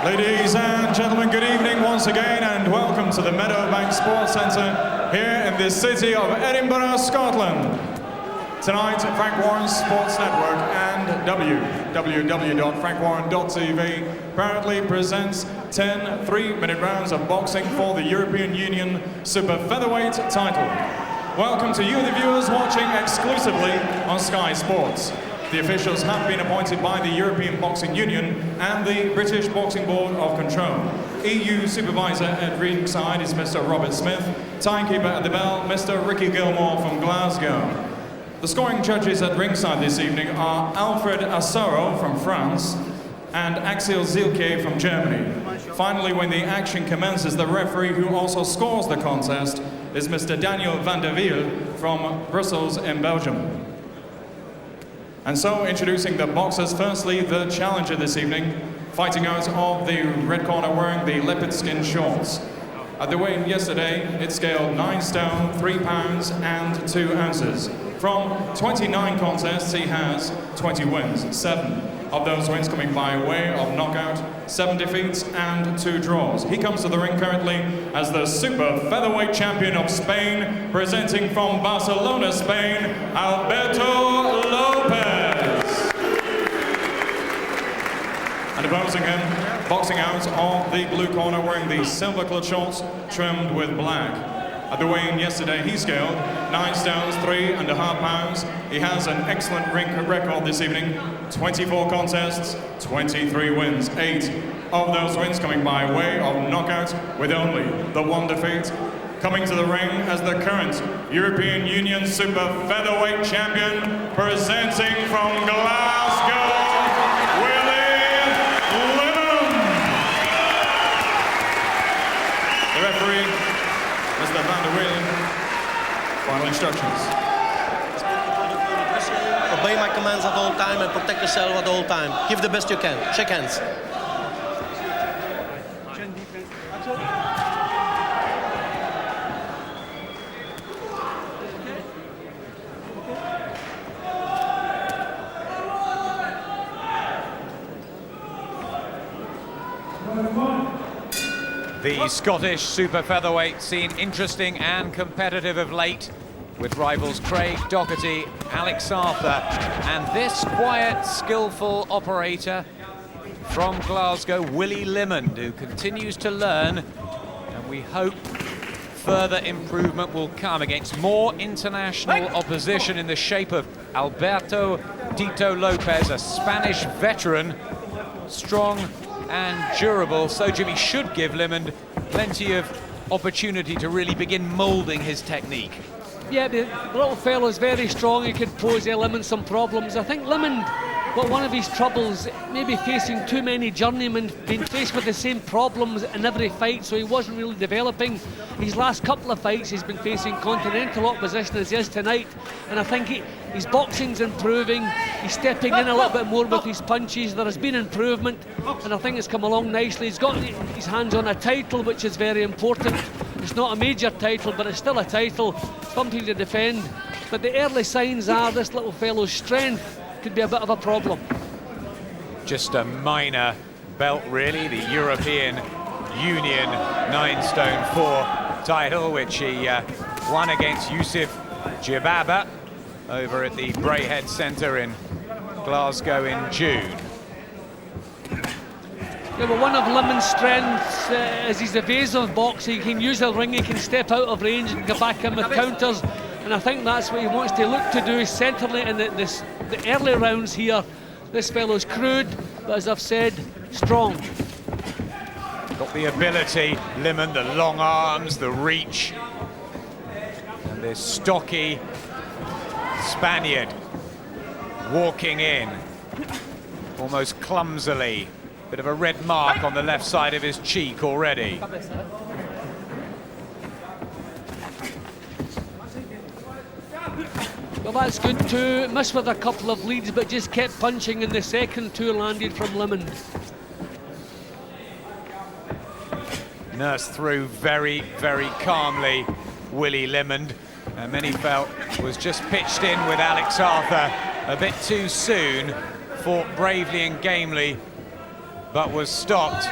Ladies and gentlemen, good evening once again and welcome to the Meadowbank Sports Centre here in the city of Edinburgh, Scotland. Tonight, Frank Warren's Sports Network and www.frankwarren.tv proudly presents 10 3-minute rounds of boxing for the European Union Super Featherweight title. Welcome to you, the viewers, watching exclusively on Sky Sports. The officials have been appointed by the European Boxing Union and the British Boxing Board of Control. EU supervisor at ringside is Mr. Robert Smith. Timekeeper at the bell, Mr. Ricky Gilmore from Glasgow. The scoring judges at ringside this evening are Alfred Assaro from France and Axel Zielke from Germany. Finally, when the action commences, the referee who also scores the contest is Mr. Daniel van der Wiel from Brussels in Belgium. And so, introducing the boxers, firstly, the challenger this evening, fighting out of the red corner wearing the leopard skin shorts. At the weigh-in yesterday, it scaled 9 stone, 3 pounds and 2 ounces. From 29 contests, he has 20 wins, 7 of those wins coming by way of knockout, 7 defeats and 2 draws. He comes to the ring currently as the Super Featherweight Champion of Spain, presenting from Barcelona, Spain, Alberto Lopez. And opposing him, boxing out of the blue corner, wearing the silver-coloured shorts trimmed with black. At the weigh-in yesterday, he scaled 9 stones, 3.5 pounds. He has an excellent ring record this evening. 24 contests, 23 wins. 8 of those wins coming by way of knockout, with only the 1 defeat. Coming to the ring as the current European Union Super Featherweight Champion, presenting from Glasgow, Willie Limond. The referee, Mr. Van der Wiel. Final instructions. Obey my commands at all time and protect yourself at all time. Give the best you can. Shake hands. The Scottish Super Featherweight scene interesting and competitive of late, with rivals Craig Doherty, Alex Arthur, and this quiet, skillful operator from Glasgow, Willie Limond, who continues to learn, and we hope further improvement will come against more international opposition in the shape of Alberto Tito Lopez, a Spanish veteran, strong and durable, so Jimmy should give Limond plenty of opportunity to really begin moulding his technique. Yeah, the little fellow's very strong. He could pose Limond some problems. I think Limond got one of his troubles, maybe facing too many journeymen, being faced with the same problems in every fight, so he wasn't really developing. His last couple of fights, he's been facing continental opposition as he is tonight, and I think his boxing's improving. He's stepping in a little bit more with his punches. There has been improvement, and I think it's come along nicely. He's got his hands on a title, which is very important. It's not a major title, but it's still a title, something to defend. But the early signs are this little fellow's strength could be a bit of a problem. Just a minor belt, really, the European Union 9 stone 4 title, which he won against Yusuf Jibaba over at the Braehead Centre in Glasgow in June. Yeah, well, one of Limond's strengths is his evasive boxing. He can use the ring, he can step out of range and go back in with counters, and I think that's what he wants to look to do, certainly in the early rounds here. This fellow's crude, but as I've said, strong. Got the ability, Limond, the long arms, the reach, and this stocky Spaniard walking in almost clumsily. Bit of a red mark on the left side of his cheek already. Well, that's good too. Missed with a couple of leads, but just kept punching, and the second 2 landed from Limond. Nursed through very, very calmly, Willie Limond. And many felt was just pitched in with Alex Arthur a bit too soon. Fought bravely and gamely but was stopped.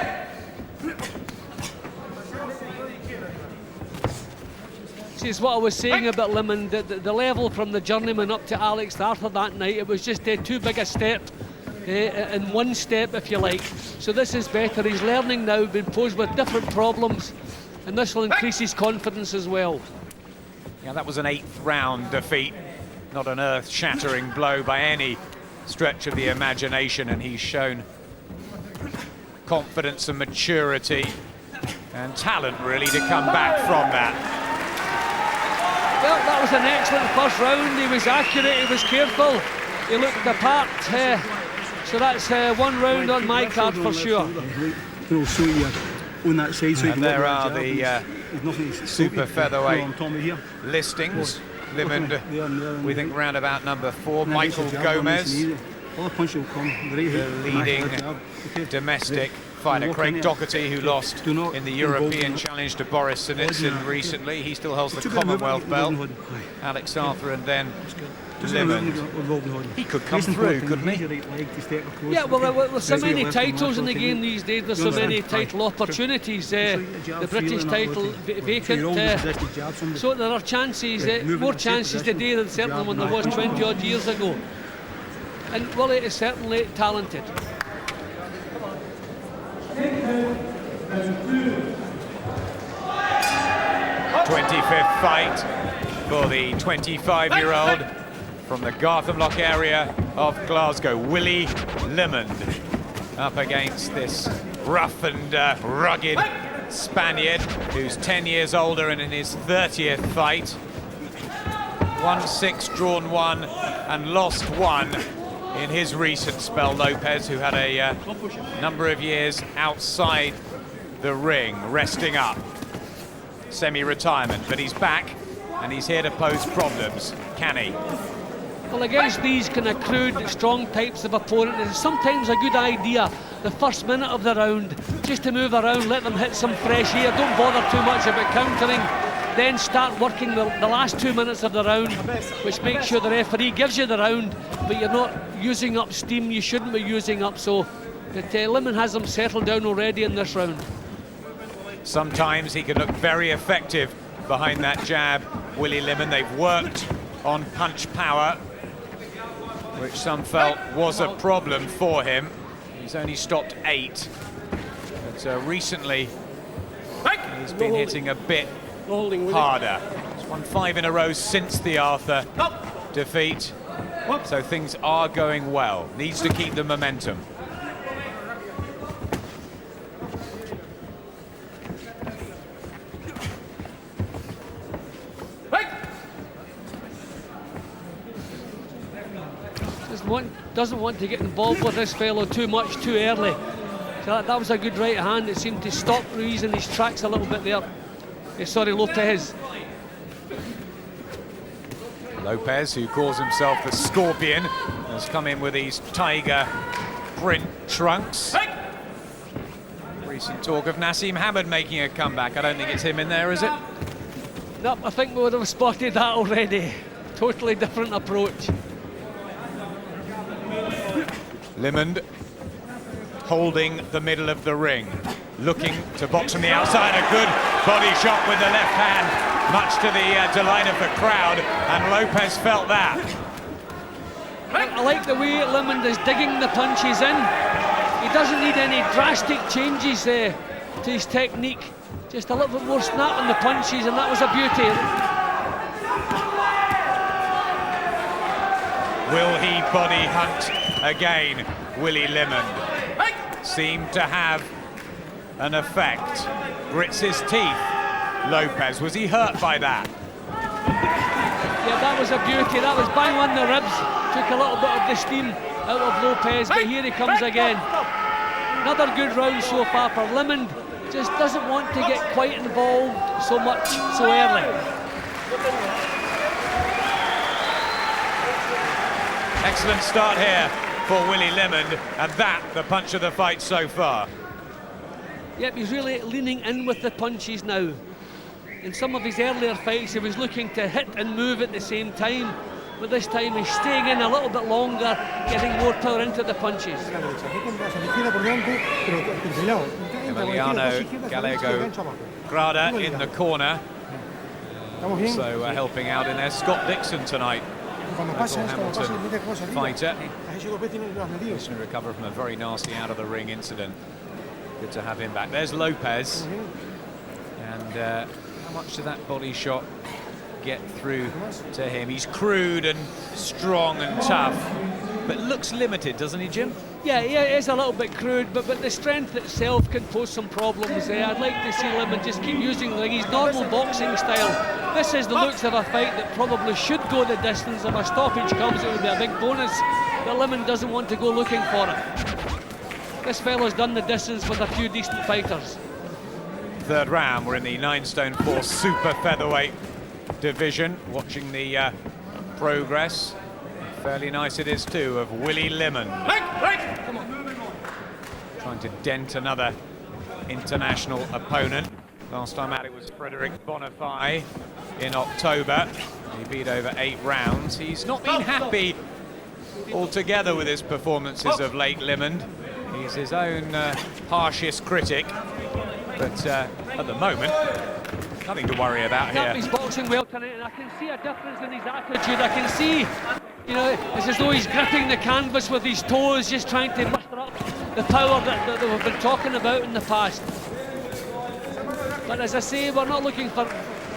See, it's what I was saying about Limond, the level from the journeyman up to Alex Arthur that night, it was just too big a step, in one step, if you like. So this is better. He's learning now, been posed with different problems, and this will increase his confidence as well. Yeah, that was an 8th round defeat, not an earth-shattering blow by any stretch of the imagination, and he's shown confidence and maturity and talent, really, to come back from that. Well, that was an excellent first round. He was accurate, he was careful, he looked the part. So that's 1 round on my card for sure. On that side, so and there are the super featherweight listings. Limond, we think round about number 4. Michael Gomez, the leading domestic fighter. Craig Doherty, who lost in the European Challenge to Boris Sinitsyn recently. He still holds the Commonwealth belt. Alex Arthur and then Limond. He could come through, couldn't he? Yeah, well, there's so many titles in the game these days. There's so many title opportunities. The British title vacant. So there are chances, more chances today than certainly when there was 20 odd years ago. And Willie is certainly talented. 25th fight for the 25-year-old from the Garthamlock area of Glasgow, Willie Limond, up against this rough and rugged Spaniard who's 10 years older and in his 30th fight. Won 6, drawn 1 and lost 1 in his recent spell. Lopez, who had a number of years outside the ring, resting up, semi-retirement, but he's back and he's here to pose problems. Can he? Well, against these kind of crude, strong types of opponent, it's sometimes a good idea, the first minute of the round, just to move around, let them hit some fresh air, don't bother too much about countering, then start working the last 2 minutes of the round, which makes sure the referee gives you the round, but you're not using up steam you shouldn't be using up. So Limond has them settled down already in this round. Sometimes he can look very effective behind that jab, Willie Limond. They've worked on punch power, which some felt was a problem for him. He's only stopped 8. But recently, he's been hitting a bit harder. He's won 5 in a row since the Arthur defeat. So things are going well. Needs to keep the momentum. Doesn't want to get involved with this fellow too much too early. So that was a good right hand. It seemed to stop Ruiz in his tracks a little bit there. Sorry, Lopez. Lopez, who calls himself the Scorpion, has come in with these tiger print trunks. Recent talk of Nassim Hamad making a comeback. I don't think it's him in there, is it? No, I think we would have spotted that already. Totally different approach. Limond holding the middle of the ring, looking to box from the outside. A good body shot with the left hand, much to the delight of the crowd, and Lopez felt that. I like the way Limond is digging the punches in. He doesn't need any drastic changes to his technique. Just a little bit more snap on the punches, and that was a beauty. Will he body hunt again? Willie Limond seemed to have an effect. Grits his teeth. Lopez, was he hurt by that? Yeah, that was a beauty. That was bang on the ribs. Took a little bit of the steam out of Lopez, but here he comes again. Another good round so far for Limond. Just doesn't want to get quite involved so much so early. Excellent start here for Willie Limond, and that, the punch of the fight so far. Yep, he's really leaning in with the punches now. In some of his earlier fights, he was looking to hit and move at the same time. but this time he's staying in a little bit longer, getting more power into the punches. Emiliano Gallego Grada in the corner, so helping out in there. Scott Dixon tonight, Hamilton fighter. He's to recover from a very nasty out of the ring incident. Good to have him back. There's Lopez, and how much did that body shot get through to him? He's crude and strong and tough, but looks limited, doesn't he, Jim? Yeah, he is a little bit crude, but the strength itself can pose some problems there. I'd like to see Limond just keep using the ring, his normal boxing style. This is the looks of a fight that probably should go the distance. If a stoppage comes, it would be a big bonus, but Limond doesn't want to go looking for it. This fella's done the distance with a few decent fighters. Third round, we're in the 9 stone 4 super featherweight division, watching the progress. Fairly nice it is too, of Willie Limond. Trying to dent another international opponent. Last time out it was Frederick Bonifay in October. He beat over 8 rounds. He's not been happy altogether with his performances of late, Limond. He's his own harshest critic, but at the moment, nothing to worry about here. He's boxing well tonight, and I can see a difference in his attitude. I can see, you know, it's as though he's gripping the canvas with his toes, just trying to muster up the power that we've been talking about in the past. But as I say, we're not looking for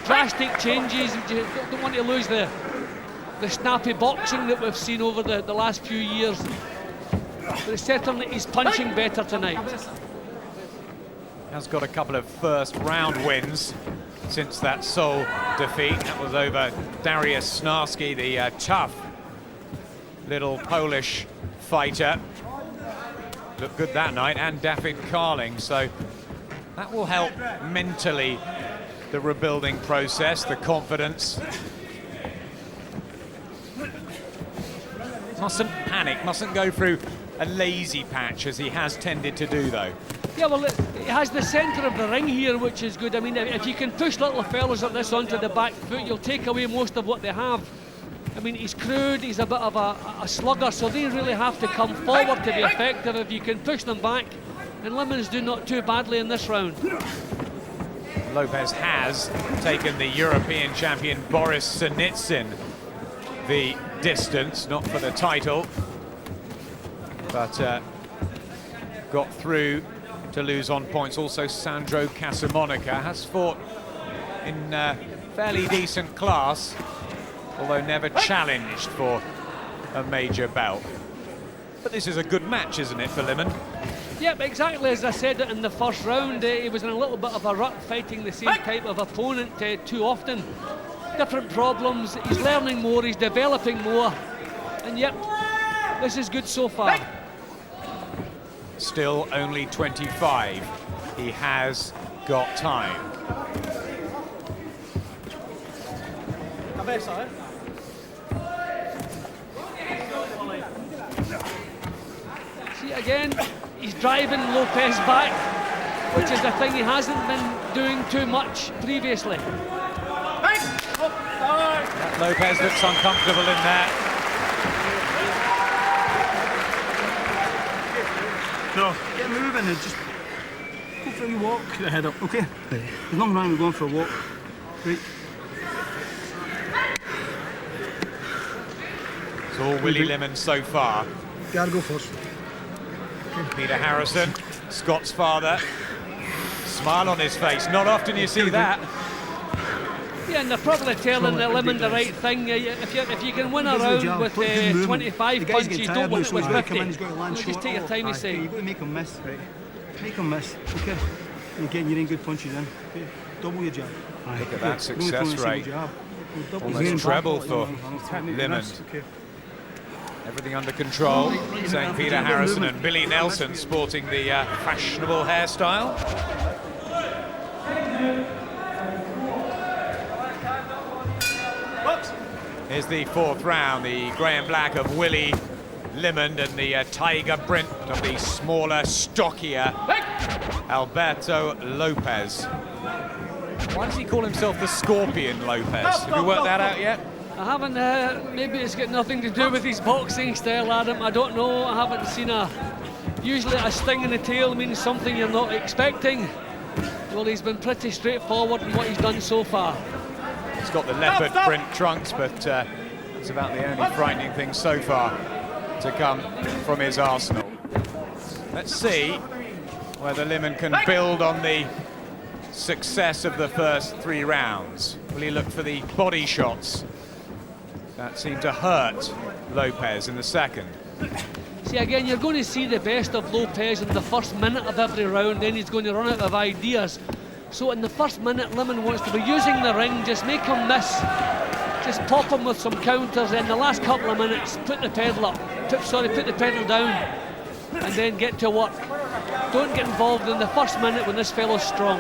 drastic changes. We don't want to lose the snappy boxing that we've seen over the last few years. But it's certainly he's punching better tonight. Has got a couple of first round wins since that Seoul defeat. That was over Dariusz Snarski, the tough little Polish fighter. Looked good that night, and David Carling, so that will help mentally the rebuilding process, the confidence. Mustn't panic, mustn't go through a lazy patch as he has tended to do, though. Yeah, well, it has the centre of the ring here, which is good. I mean, if you can push little fellas like this onto the back foot, you'll take away most of what they have. I mean, he's crude, he's a bit of a slugger, so they really have to come forward to be effective. If you can push them back, and Limond's doing not too badly in this round. Lopez has taken the European champion Boris Sinitsyn the distance, not for the title, but got through to lose on points. Also, Sandro Casamonica has fought in fairly decent class, although never challenged for a major belt. But this is a good match, isn't it, for Limond? Yep, exactly as I said it in the first round. He was in a little bit of a rut fighting the same type of opponent too often. Different problems, he's learning more, he's developing more, and yep, this is good so far. Still only 25. He has got time. See again, he's driving Lopez back, which is a thing he hasn't been doing too much previously. Lopez looks uncomfortable in there. No, get moving and just go for a wee walk. Get the head up, okay? There's nothing wrong with going for a walk. Great. It's all Willie Limond so far. Gotta go first. Peter Harrison, Scott's father. Smile on his face. Not often you see that. Yeah, and they're probably telling Limond the right thing. If you can win a round with 25 punches, don't win it with 50. Just take your time, you say. You've got to make him miss, right? Make him miss, okay? You're getting your good punches in. Okay? Double your jab. Look at that success rate. Almost treble for Limond. Everything under control. St. Peter Harrison and Billy Nelson sporting the fashionable hairstyle. Here's the fourth round, the grey and black of Willie Limond and the tiger print of the smaller, stockier Alberto Lopez. Why does he call himself the Scorpion Lopez? Have you worked that out yet? I haven't, maybe it's got nothing to do with his boxing style, Adam. I don't know. I haven't seen usually a sting in the tail means something you're not expecting. Well, he's been pretty straightforward in what he's done so far. He's got the leopard print trunks, but it's about the only frightening thing so far to come from his arsenal. Let's see whether Limond can build on the success of the first 3 rounds. Will he look for the body shots that seemed to hurt Lopez in the second? See, again, you're going to see the best of Lopez in the first minute of every round, then he's going to run out of ideas. So in the first minute, Limond wants to be using the ring, just make him miss, just pop him with some counters. In the last couple of minutes, put the pedal up, put the pedal down, and then get to work. Don't get involved in the first minute when this fellow's strong.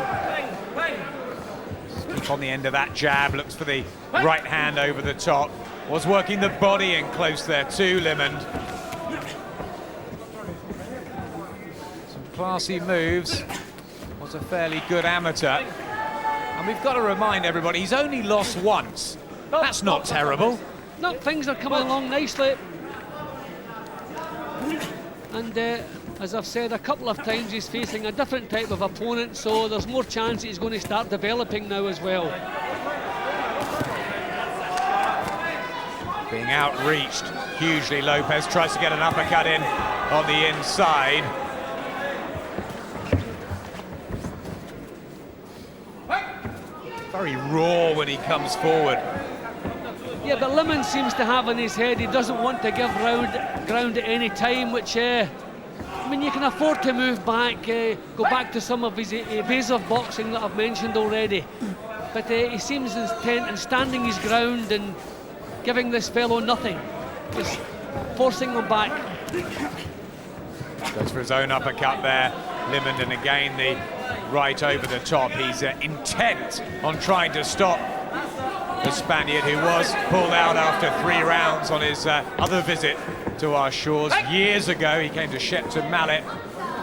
Keep on the end of that jab, looks for the right hand over the top. Was working the body in close there too, Limond. Some classy moves. Was a fairly good amateur. And we've got to remind everybody, he's only lost once. That's not terrible. No, things are coming along nicely. And as I've said a couple of times, he's facing a different type of opponent, so there's more chance he's going to start developing now as well. Being outreached hugely, Lopez tries to get an uppercut in on the inside. Very raw when he comes forward. Yeah, but Limond seems to have in his head he doesn't want to give ground at any time, which, I mean, you can afford to move back, go back to some of his evasive boxing that I've mentioned already. But he seems intent on standing his ground and giving this fellow nothing, just forcing him back. Goes for his own uppercut there, Limond, and again the right over the top. He's intent on trying to stop the Spaniard, who was pulled out after 3 rounds on his other visit to our shores years ago. He came to Shepton Mallet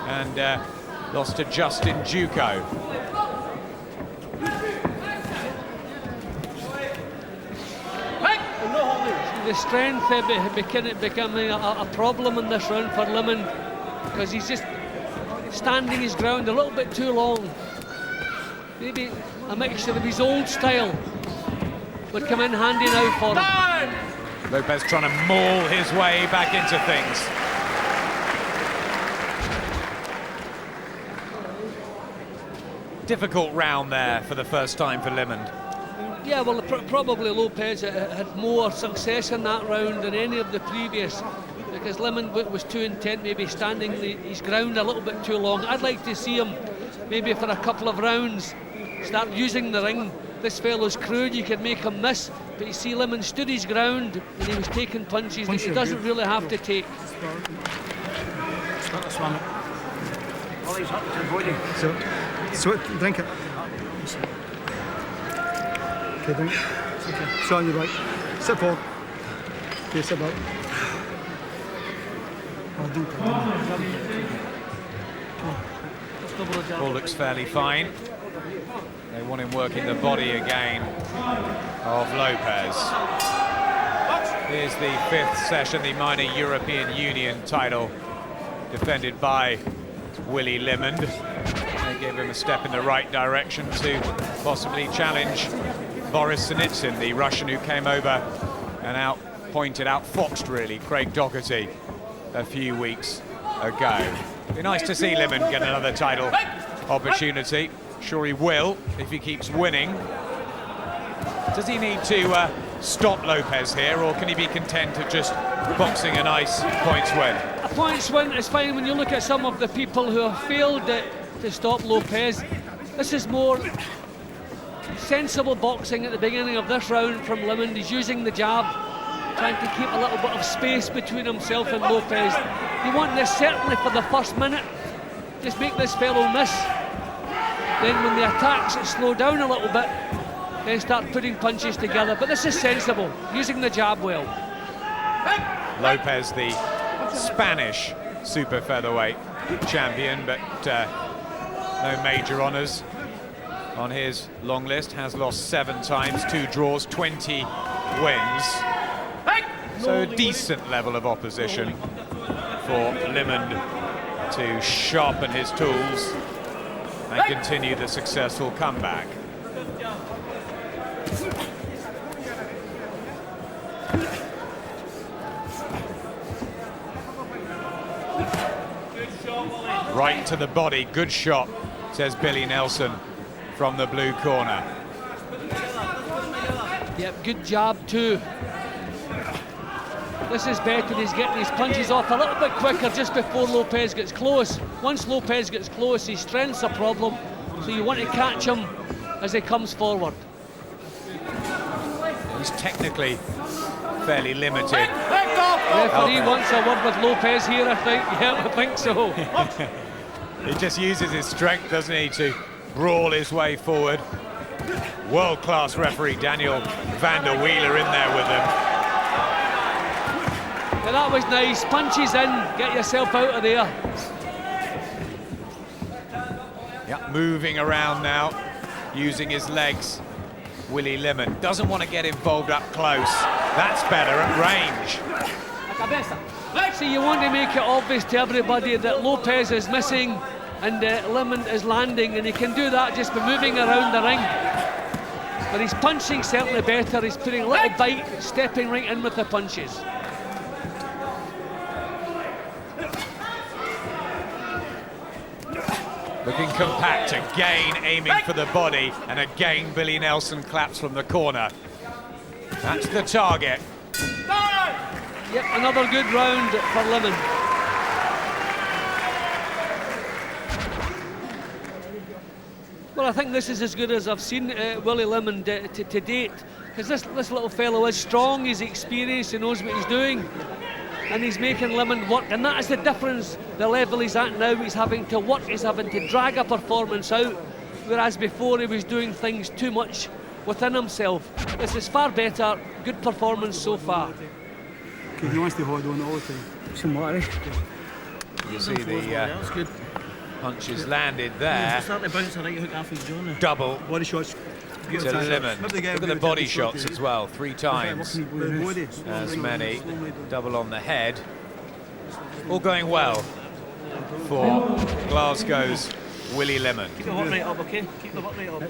and lost to Justin Duco. The strength becoming a problem in this round for Limond, because he's just standing his ground a little bit too long. Maybe a mixture of his old style would come in handy now for him. Lopez trying to maul his way back into things. Difficult round there for the first time for Limond. Yeah, well, probably Lopez had more success in that round than any of the previous, because Limond was too intent, maybe standing his ground a little bit too long. I'd like to see him maybe for a couple of rounds start using the ring. This fellow's crude, you can make him miss, but you see Limond stood his ground and he was taking punches that he doesn't really have to take. Start this one. Well, he's up to body. So drink it. Okay, drink it. Okay. Sit on your right. Sit forward. Okay, sit back. All looks fairly fine. They want him working the body again of Lopez. Here's the 5th session, the minor European Union title defended by Willie Limond. They gave him a step in the right direction to possibly challenge Boris Sinitsyn, the Russian who came over and outfoxed really Craig Doherty a few weeks ago. Be nice to see Limond get another title opportunity. Sure he will if he keeps winning. Does he need to stop Lopez here, or can he be content at just boxing a nice points win? A points win is fine when you look at some of the people who have failed to stop Lopez. This is more sensible boxing at the beginning of this round from Limond. He's using the jab, trying to keep a little bit of space between himself and Lopez. You want this certainly for the first minute. Just make this fellow miss. Then when the attacks slow down a little bit, then start putting punches together. But this is sensible, using the jab well. Lopez, the Spanish super featherweight champion, but no major honours on his long list. Has lost 7 times, 2 draws, 20 wins. So a decent level of opposition for Limond to sharpen his tools and continue the successful comeback. Right to the body, good shot, says Billy Nelson from the blue corner. Yep, good jab too. This is better, he's getting his punches off a little bit quicker just before Lopez gets close. Once Lopez gets close, his strength's a problem, so you want to catch him as he comes forward. He's technically fairly limited. Referee wants a word with Lopez here, I think. Yeah, I think so. He just uses his strength, doesn't he, to brawl his way forward. World-class referee Daniel van der Wieler in there with him. Yeah, that was nice. Punches in, get yourself out of there. Yeah, moving around now, using his legs. Willie Limond doesn't want to get involved up close. That's better at range. So you want to make it obvious to everybody that Lopez is missing and Limond is landing, and he can do that just by moving around the ring. But he's punching certainly better. He's putting a little bite, stepping right in with the punches. Looking compact again, aiming for the body, and again Billy Nelson claps from the corner. That's the target. Yep, another good round for Limond. Well, I think this is as good as I've seen Willie Limond to date, because this little fellow is strong, he's experienced, he knows what he's doing, and he's making Limond work, and that is the difference. The level he's at now, he's having to work, he's having to drag a performance out, whereas before he was doing things too much within himself. This is far better, good performance so far. He wants to hold on all the time. Somebody. You see the punches landed there. Double Body shots. to Limond. Look at the body shots as well, 3 times as many. Double on the head. All going well for Glasgow's Willie Limond. Keep the work rate up, okay? Keep the work rate up.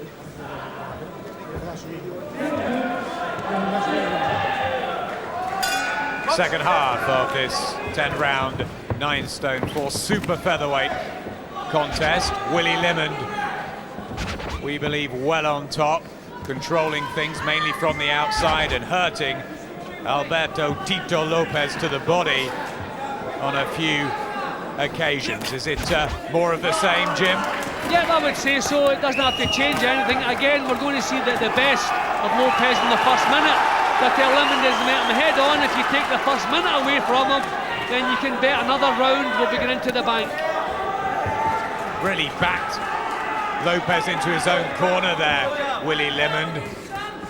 Second half of this 10-round 9-stone 4 super featherweight contest. Willie Limond, we believe, well on top, controlling things mainly from the outside and hurting Alberto Tito Lopez to the body on a few occasions. Is it more of the same, Jim? Yeah, I would say so. It doesn't have to change anything. Again, we're going to see the best of Lopez in the first minute. But Limond has met him head on. If you take the first minute away from him, then you can bet another round will be going into the bank. Really backed Lopez into his own corner there, Willie Limond.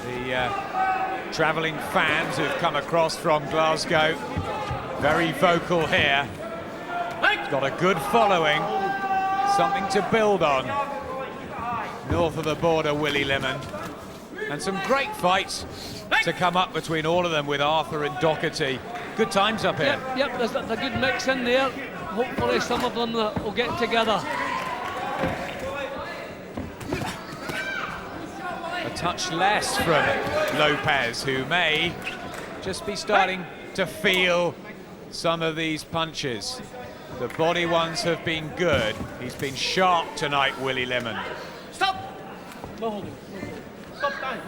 The travelling fans who've come across from Glasgow, very vocal here. He's got a good following, something to build on. North of the border, Willie Limond. And some great fights to come up between all of them with Arthur and Doherty. Good times up here. Yep, there's a good mix in there. Hopefully some of them will get together. A touch less from Lopez, who may just be starting to feel some of these punches. The body ones have been good. He's been sharp tonight, Willie Limond. Stop! No holding. Stop time.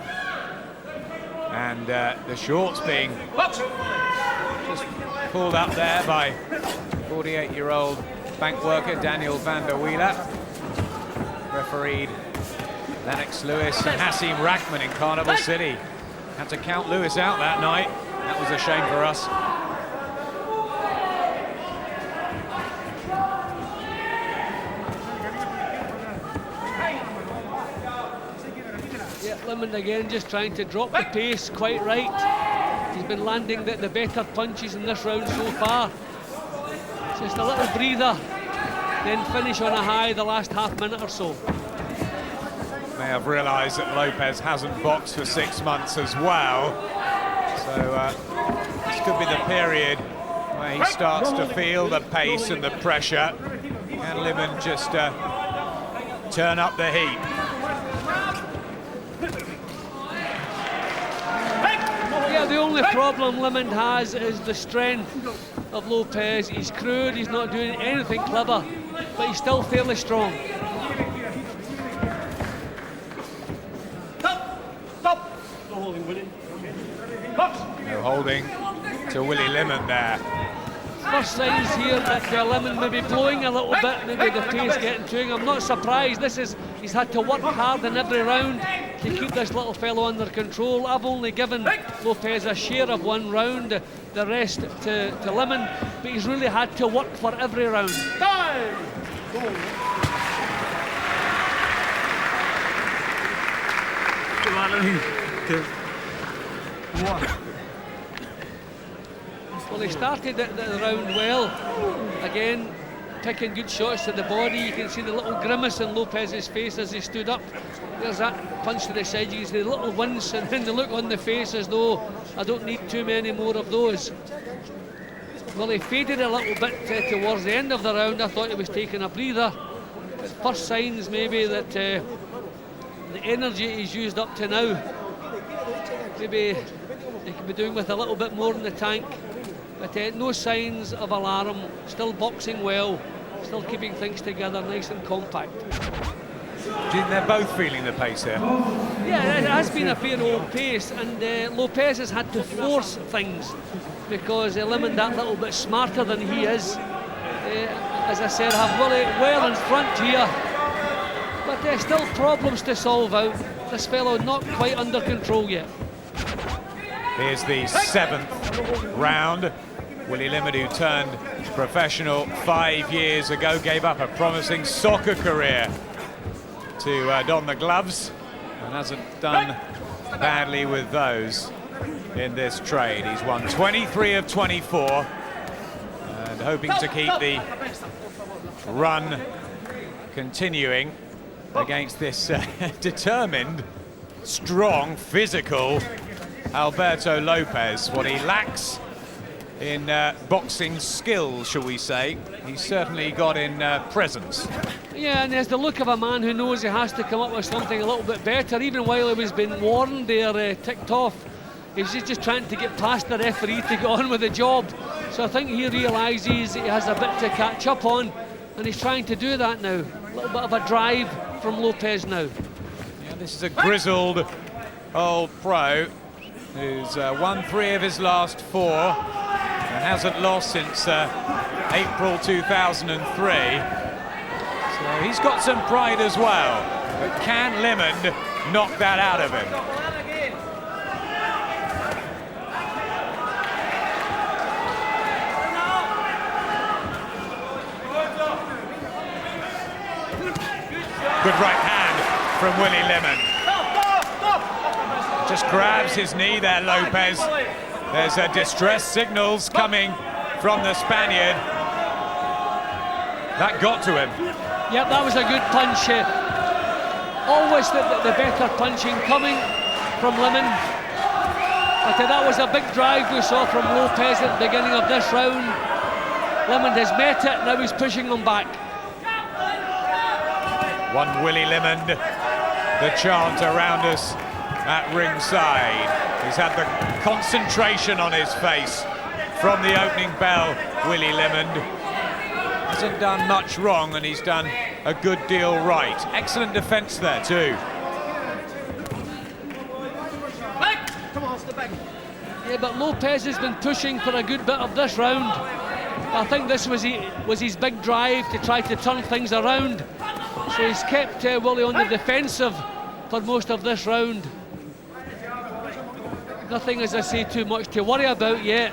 And the shorts being just pulled up there by 48-year-old bank worker Daniel van der Wieler. Refereed Lennox Lewis and Hasim Rachman in Carnival City. Had to count Lewis out that night. That was a shame for us. Yeah, Limond again just trying to drop the pace quite right. He's been landing the better punches in this round so far. Just a little breather, then finish on a high the last half minute or so. May have realised that Lopez hasn't boxed for 6 months as well. So this could be the period where he starts to feel the pace and the pressure. Can Limond just turn up the heat? Yeah, the only problem Limond has is the strength of Lopez. He's crude, he's not doing anything clever, but he's still fairly strong. No holding to Willie Limond there. First signs here that Limond may be blowing a little bit, maybe the pace getting to him. I'm not surprised. He's had to work hard in every round to keep this little fellow under control. I've only given Lopez a share of one round, the rest to Limond, but he's really had to work for every round. Well, he started the round well. Again, picking good shots to the body. You can see the little grimace in Lopez's face as he stood up. There's that punch to the side. You can see the little wince and then the look on the face as though I don't need too many more of those. Well, he faded a little bit towards the end of the round. I thought he was taking a breather. But first signs maybe that the energy he's used up to now, maybe he could be doing with a little bit more in the tank. But no signs of alarm, still boxing well, still keeping things together nice and compact. Do you think they're both feeling the pace here? Yeah, it has been a fair old pace, and Lopez has had to force things because Limond that little bit smarter than he is. As I said, have Willie well in front here, but there's still problems to solve out. This fellow not quite under control yet. Here's the 7th round. Willie Limond, who turned professional 5 years ago, gave up a promising soccer career to don the gloves and hasn't done badly with those in this trade. He's won 23 of 24 and hoping to keep the run continuing against this determined, strong, physical Alberto Lopez. What he lacks in boxing skills, shall we say, he's certainly got in presence. Yeah, and there's the look of a man who knows he has to come up with something a little bit better. Even while he was being warned there, ticked off, he's just trying to get past the referee to get on with the job. So I think he realises he has a bit to catch up on, and he's trying to do that now. A little bit of a drive from Lopez now. Yeah, this is a grizzled old pro who's won 3 of his last 4 and hasn't lost since April 2003. So he's got some pride as well. But can Limond knock that out of him? Good right hand from Willie Limond. Just grabs his knee there, Lopez. There's distress signals coming from the Spaniard. That got to him. Yep, that was a good punch. Always the better punching coming from Limond. But that was a big drive we saw from Lopez at the beginning of this round. Limond has met it, now he's pushing him back. One Willie Limond, the chant around us at ringside. He's had the concentration on his face from the opening bell. Willie Limond hasn't done much wrong and he's done a good deal right. Excellent defence there too. Yeah, but Lopez has been pushing for a good bit of this round. I think this was his big drive to try to turn things around. So he's kept Willie on the defensive for most of this round. Nothing, as I say, too much to worry about yet.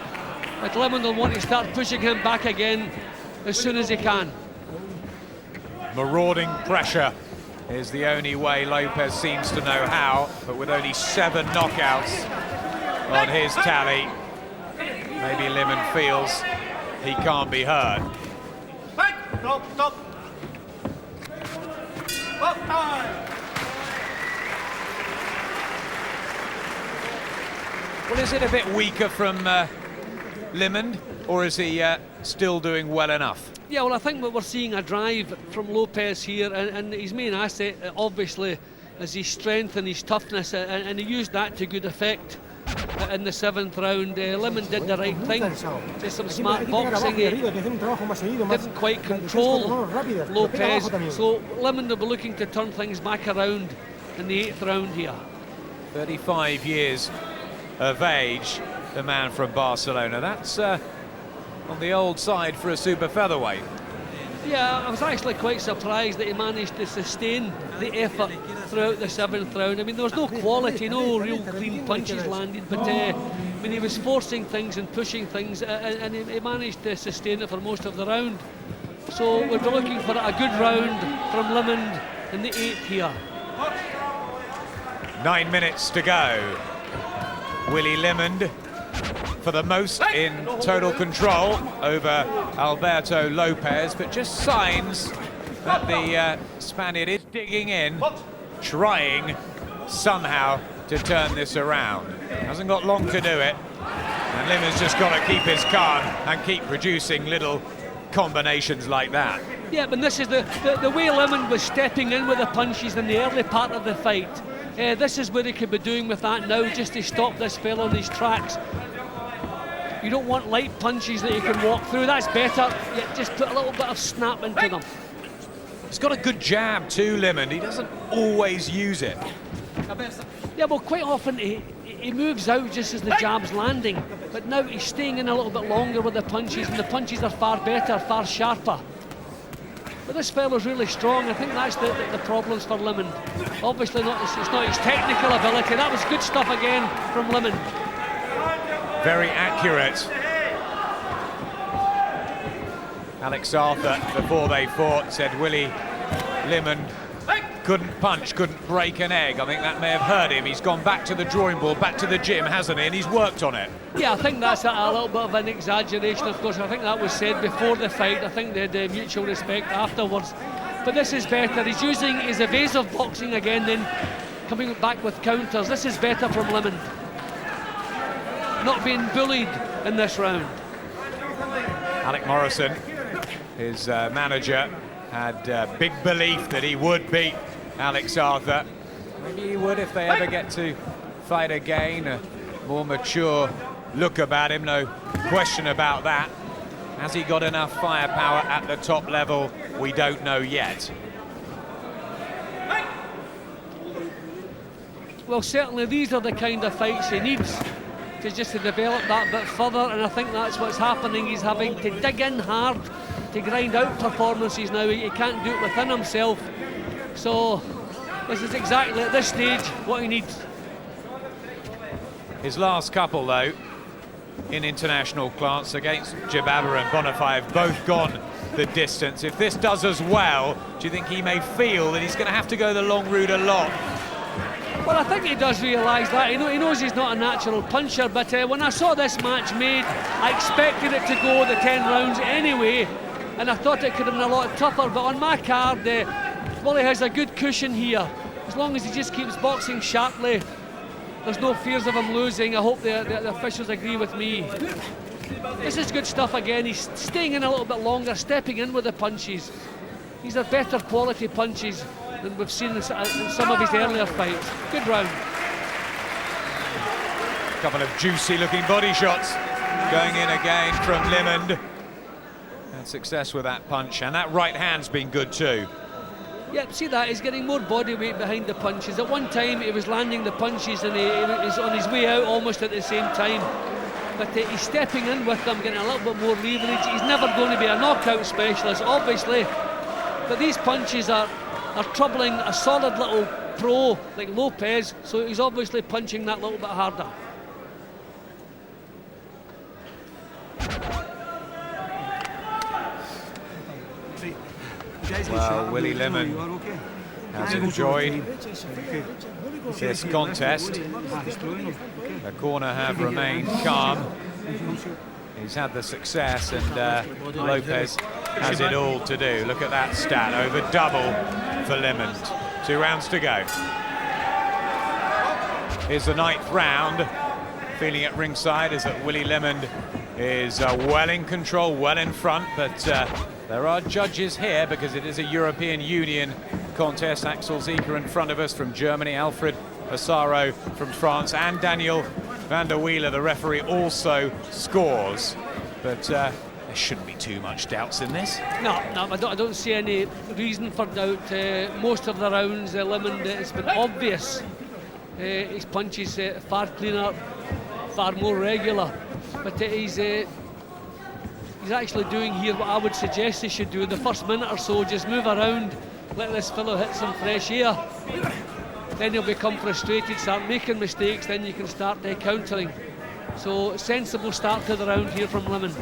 But Limond will want to start pushing him back again as soon as he can. Marauding pressure is the only way Lopez seems to know how, but with only 7 knockouts on his tally, maybe Limond feels he can't be hurt. Stop. Well, is it a bit weaker from Limond, or is he still doing well enough? Yeah, well, I think that we're seeing a drive from Lopez here, and his main asset, obviously, is his strength and his toughness, and he used that to good effect in the 7th round. Limond did the right thing, just some smart boxing. He didn't quite control Lopez, so Limond will be looking to turn things back around in the 8th round here. 35 years of age, the man from Barcelona. That's on the old side for a super featherweight. Yeah, I was actually quite surprised that he managed to sustain the effort throughout the 7th round. I mean, there was no quality, no real clean punches landed, but I mean, he was forcing things and pushing things, and he managed to sustain it for most of the round. So we're looking for a good round from Limond in the 8th here. 9 minutes to go. Willie Limond, for the most, in total control over Alberto Lopez, but just signs that the Spaniard is digging in, trying somehow to turn this around. Hasn't got long to do it, and Limond's just got to keep his calm and keep producing little combinations like that. Yeah, but this is the way Limond was stepping in with the punches in the early part of the fight. This is what he could be doing with that now, just to stop this fella in his tracks. You don't want light punches that you can walk through. That's better. Yeah, just put a little bit of snap into them. He's got a good jab too, Limond. He doesn't always use it. Yeah, well, quite often he moves out just as the jab's landing, but now he's staying in a little bit longer with the punches, and the punches are far better, far sharper. But this fella's really strong. I think that's the problems for Limond. Obviously, it's not his technical ability. That was good stuff again from Limond. Very accurate. Alex Arthur, before they fought, said Willie Limond couldn't punch, couldn't break an egg. I think that may have hurt him. He's gone back to the drawing board, back to the gym, hasn't he? And he's worked on it. Yeah, I think that's a little bit of an exaggeration, of course. I think that was said before the fight. I think they had mutual respect afterwards. But this is better. He's using his evasive boxing again, then coming back with counters. This is better from Limond. Not being bullied in this round. Alec Morrison, his manager, had big belief that he would beat Alex Arthur. Maybe he would if they ever get to fight again. A more mature look about him, no question about that. Has he got enough firepower at the top level? We don't know yet. Well, certainly these are the kind of fights he needs to just to develop that bit further, and I think that's what's happening. He's having to dig in hard to grind out performances now. He can't do it within himself. So this is exactly at this stage what he needs. His last couple, though, in international class against Jababa and Bonifay have both gone the distance. If this does as well, do you think he may feel that he's going to have to go the long route a lot? Well, I think he does realise that. He knows he's not a natural puncher, but when I saw this match made, I expected it to go the 10 rounds anyway, and I thought it could have been a lot tougher, but on my card, Willie has a good cushion here. As long as he just keeps boxing sharply, there's no fears of him losing. I hope the officials agree with me. This is good stuff again. He's staying in a little bit longer, stepping in with the punches. These are better quality punches than we've seen in some of his earlier fights. Good round. A couple of juicy looking body shots going in again from Limond. Had success with that punch, and that right hand's been good too. Yep, see that, he's getting more body weight behind the punches. At one time he was landing the punches and he was on his way out almost at the same time. But he's stepping in with them, getting a little bit more leverage. He's never going to be a knockout specialist, obviously. But these punches are troubling a solid little pro like Lopez, so he's obviously punching that little bit harder. Well, Willie Limond has enjoyed this contest. The corner have remained calm. He's had the success, and Lopez has it all to do. Look at that stat, over double for Limond. 2 rounds to go. Here's the 9th round. feeling at ringside is that Willie Limond is well in control, well in front, but there are judges here because it is a European Union contest. Axel Zika in front of us from Germany, Alfred Asaro from France, and Daniel van der Wieler, the referee, also scores. But there shouldn't be too much doubts in this. No, I don't see any reason for doubt. Most of the rounds, Limond, it's been obvious. His punches far cleaner, far more regular. But he's actually doing here what I would suggest he should do in the first minute or so. Just move around, let this fellow hit some fresh air. Then he'll become frustrated, start making mistakes, then you can start countering. So sensible start to the round here from Limond.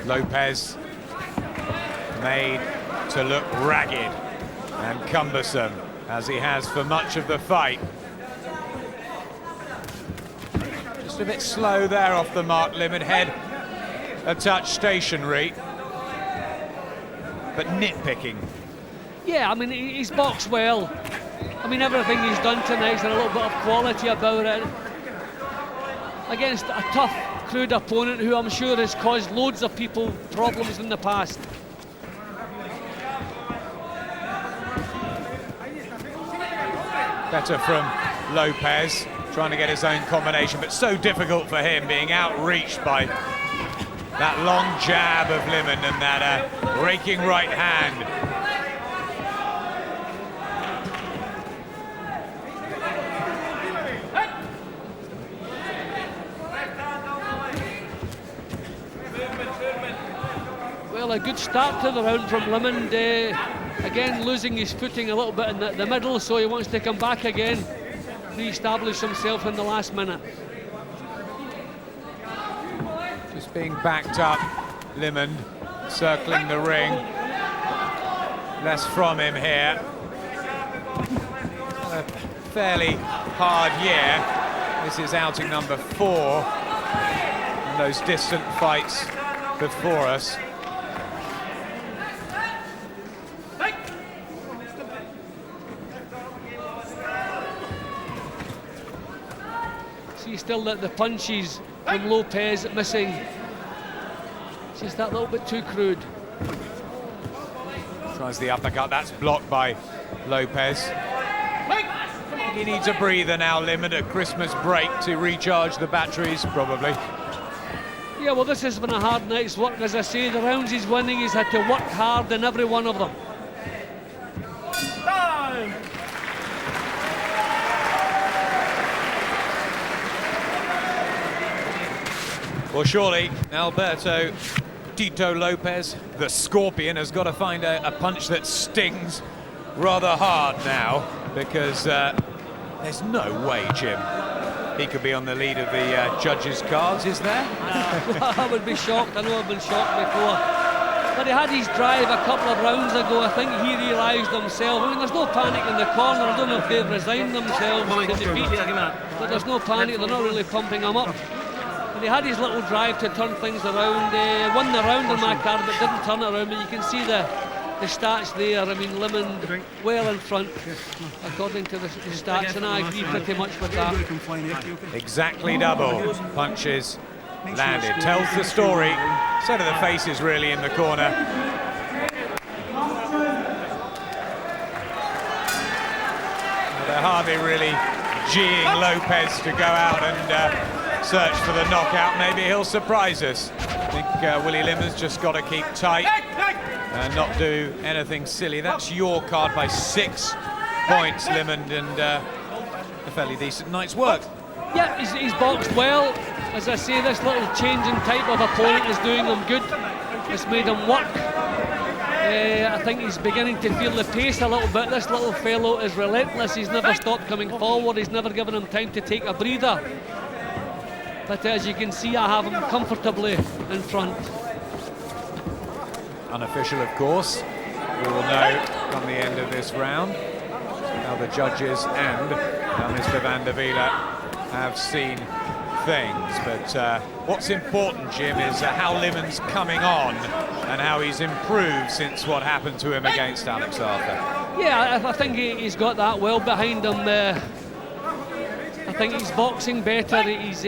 Lopez made to look ragged and cumbersome, as he has for much of the fight. Just a bit slow there off the mark, Limond. Head a touch stationary, but nitpicking. Yeah, I mean, he's boxed well. I mean, everything he's done tonight's got a little bit of quality about it. Against a tough, crude opponent who I'm sure has caused loads of people problems in the past. Better from Lopez, trying to get his own combination, but so difficult for him, being outreached by that long jab of Limond and that raking right hand. Well, a good start to the round from Limond. Again, losing his footing a little bit in the middle, so he wants to come back again, re-establish himself in the last minute. Just being backed up, Limond circling the ring. Less from him here. A fairly hard year. This is outing number 4 in those distant fights before us. Still the punches from Lopez missing. It's just that little bit too crude. Tries the uppercut, that's blocked by Lopez. He needs a breather now, Limond, at Christmas break to recharge the batteries, probably. Yeah, well, this has been a hard night's work. As I say, the rounds he's winning, he's had to work hard in every one of them. Well, surely Alberto Tito Lopez, the Scorpion, has got to find a punch that stings rather hard now, because there's no way, Jim, he could be on the lead of the judges' cards, is there? I would be shocked. I know I've been shocked before. But he had his drive a couple of rounds ago. I think he realised himself. I mean, there's no panic in the corner. I don't know if they've resigned themselves to defeat, but there's no panic. They're not really pumping him up. And he had his little drive to turn things around. Won the round on my card, but didn't turn it around. But you can see the stats there. I mean, Limond well in front, according to the stats, and I agree pretty much with that. Exactly double punches landed. Tells the story. Set of the faces really in the corner. They're hardly really geeing Lopez to go out and search for the knockout. Maybe he'll surprise us. I think Willie Limond's just got to keep tight and not do anything silly. That's your card by 6 points, Limond, and a fairly decent night's work. Yeah, he's boxed well. As I say, this little change in type of opponent is doing him good. It's made him work. I think he's beginning to feel the pace a little bit. This little fellow is relentless. He's never stopped coming forward. He's never given him time to take a breather. But as you can see, I have him comfortably in front. Unofficial, of course. We will know come the end of this round how the judges and Mr. van der Wieler have seen things. But what's important, Jim, is how Limond's coming on and how he's improved since what happened to him against Alex Arthur. Yeah, I think he's got that well behind him. think he's boxing better, he's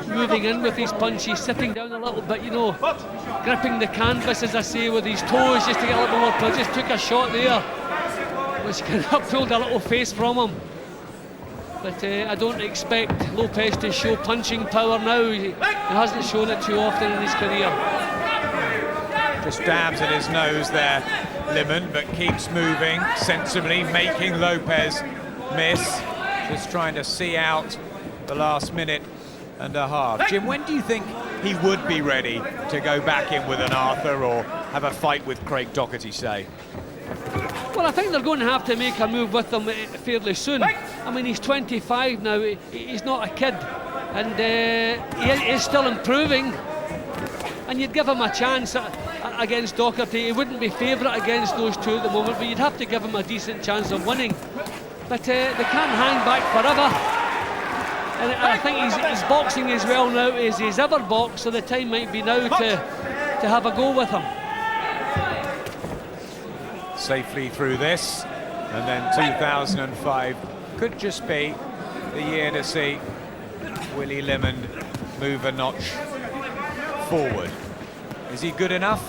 moving in with his punch, he's sitting down a little bit, you know, gripping the canvas, as I say, with his toes just to get a little more punch. Just took a shot there, which kind of pulled a little face from him. But I don't expect Lopez to show punching power now. He hasn't shown it too often in his career. Just dabs at his nose there, Limond, but keeps moving sensibly, making Lopez miss. Just trying to see out the last minute and a half. Jim, when do you think he would be ready to go back in with an Arthur or have a fight with Craig Doherty, say? Well, I think they're going to have to make a move with him fairly soon. I mean, he's 25 now, he's not a kid, and he is still improving. And you'd give him a chance against Doherty. He wouldn't be favourite against those two at the moment, but you'd have to give him a decent chance of winning. But they can't hang back forever. And I think he's boxing as well now as he's ever boxed, so the time might be now to have a go with him. Safely through this, and then 2005 could just be the year to see Willie Limond move a notch forward. Is he good enough?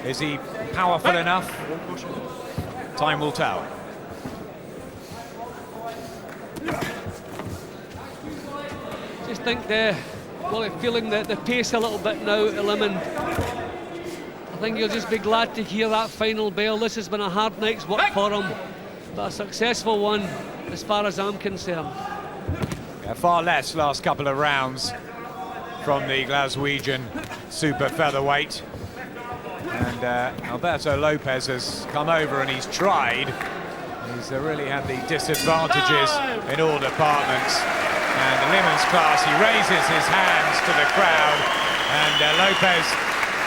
Is he powerful enough? Time will tell. Just think feeling the pace a little bit now at Limond. I think he'll just be glad to hear that final bell. This has been a hard night's work for him, but a successful one as far as I'm concerned. Yeah, far less last couple of rounds from the Glaswegian super featherweight. And Alberto Lopez has come over and he's tried. He's really had the disadvantages in all departments. And Limond's class, he raises his hands to the crowd, and Lopez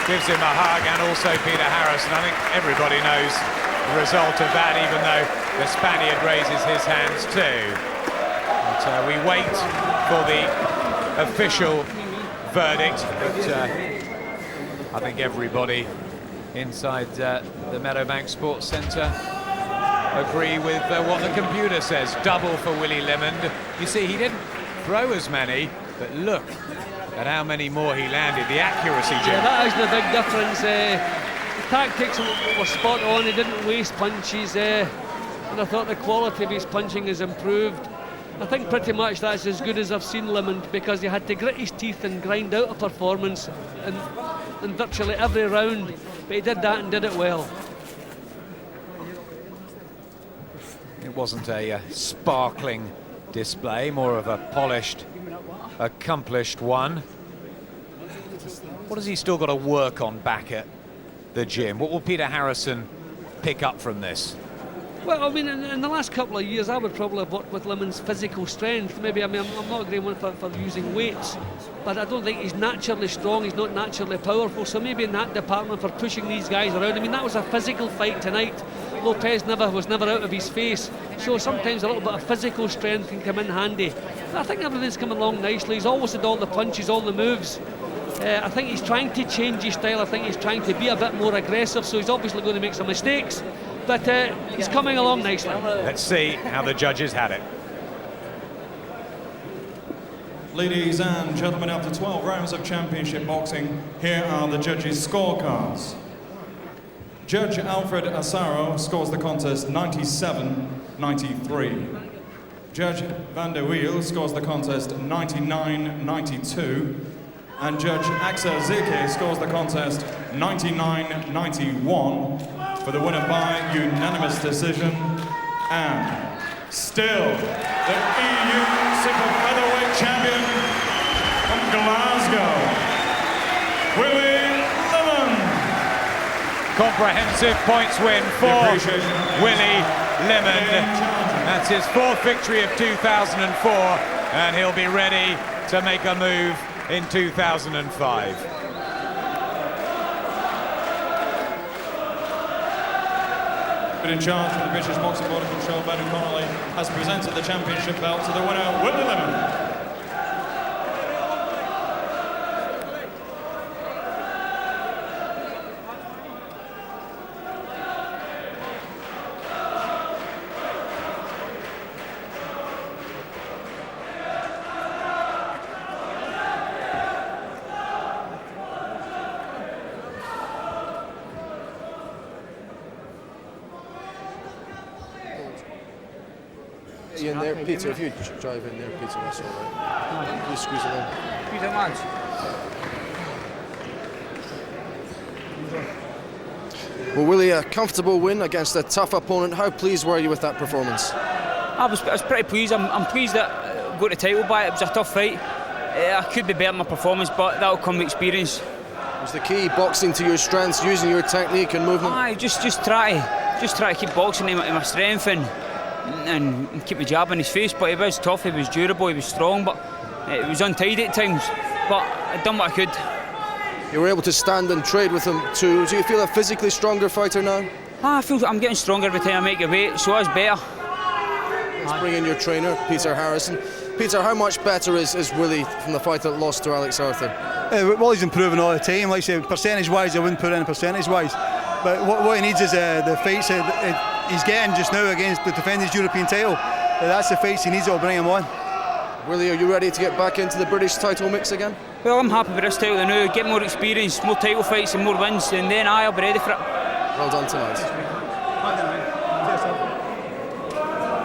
gives him a hug, and also Peter Harrison. I think everybody knows the result of that, even though the Spaniard raises his hands too. But we wait for the official verdict, but I think everybody inside the Meadowbank Sports Centre agree with what the computer says. Double for Willie Limond. You see, he didn't throw as many, but look at how many more he landed. The accuracy, Jim. Yeah, that is the big difference. The tactics were spot on. He didn't waste punches, and I thought the quality of his punching has improved. I think pretty much that's as good as I've seen Limond, because he had to grit his teeth and grind out a performance in virtually every round, but he did that and did it well. It wasn't a sparkling display, more of a polished, accomplished one. What has he still got to work on back at the gym? What will Peter Harrison pick up from this? Well, I mean, in the last couple of years, I would probably have worked with Limond's physical strength. Maybe, I mean, I'm not agreeing with for using weights, but I don't think he's naturally strong, he's not naturally powerful, so maybe in that department for pushing these guys around. I mean, that was a physical fight tonight. Lopez was never out of his face, so sometimes a little bit of physical strength can come in handy. I think everything's coming along nicely. He's always had all the punches, all the moves. I think he's trying to change his style. I think he's trying to be a bit more aggressive, so he's obviously going to make some mistakes, but he's coming along nicely. Let's see how the judges had it. Ladies and gentlemen, after 12 rounds of championship boxing, here are the judges' scorecards. Judge Alfred Asaro scores the contest 97-93. Judge Van der Wiel scores the contest 99-92. And Judge Axel Zirke scores the contest 99-91 for the winner by unanimous decision. And still, the EU Super Featherweight champion from Glasgow, Willie Limond. Comprehensive points win for Willie Limond. That's his fourth victory of 2004, and he'll be ready to make a move in 2005. But in charge of the British Boxing Board of Control, Brendan Connolly, has presented the championship belt to the winner, Willie Limond. You in there, Peter? If you drive in there, Peter, that's all right. You squeeze it in. Squeeze it, lads. Well, Willie, a comfortable win against a tough opponent. How pleased were you with that performance? I was pretty pleased. I'm pleased that I got the title by it. It was a tough fight. I could be better in my performance, but that'll come with experience. Was the key boxing to your strengths, using your technique and movement? Aye, just try to keep boxing to my strength and keep my jab in his face. But he was tough, he was durable, he was strong, but it was untidy at times. But I done what I could. You were able to stand and trade with him too. Do you feel a physically stronger fighter now? I feel I'm getting stronger every time I make a weight, so that's better. Let's bring in your trainer, Peter Harrison. Peter, how much better is Willie from the fight that lost to Alex Arthur? Well, he's improving all the time. Like I say, percentage-wise, I wouldn't put in percentage-wise. But what he needs is the fights he's getting just now against the defending European title. That's the fights he needs that will bring him on. Willie, are you ready to get back into the British title mix again? Well, I'm happy with this title now. Get more experience, more title fights and more wins, and then I'll be ready for it. Well done tonight.